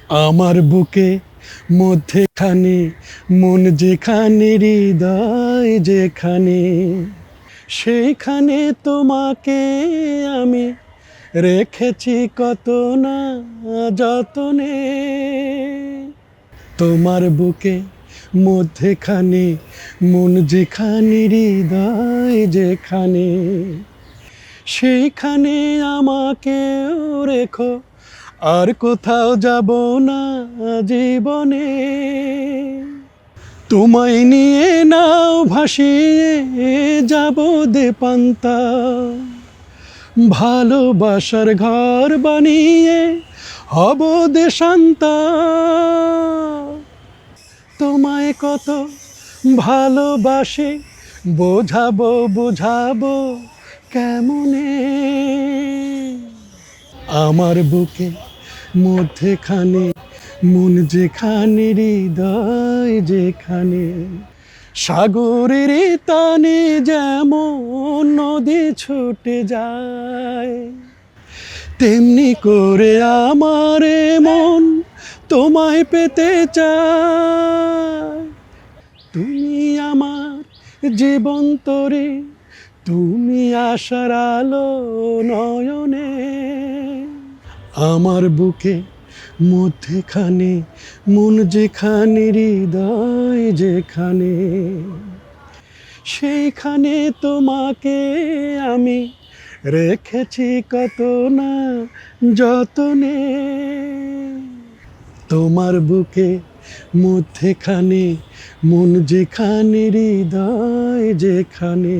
আমার বুকে মধ্যেখানে মন যেখানে, হৃদয় যেখানে, সেইখানে তোমাকে আমি রেখেছি কত না যতনে। তোমার বুকে মধ্যেখানে মন যেখানে, হৃদয় যেখানে, সেইখানে আমাকেও রেখো, আর কোথাও যাব না জীবনে। তোমায় নিয়ে নাও ভাসিয়ে যাব দেপান্তার, ভালোবাসার ঘর বানিয়ে হব দেশান্তর। তোমায় কত ভালোবাসি বোঝাবো বুঝাবো কেমনে। আমার বুকে মধ্যেখানে মন যেখানে, হৃদয় যেখানে, সাগরের টানে যেমন নদী ছুটে যায়, তেমনি করে আমার মন তোমায় পেতে চায়। তুমি আমার জীবন তরে, তুমি আশার আলো নয়নে। আমার বুকে মধ্যেখানে মন যেখানে, হৃদয় যেখানে, সেইখানে তোমাকে আমি রেখেছি কত না যতনে। তোমার বুকে মধ্যেখানে মন যেখানে, হৃদয় যেখানে।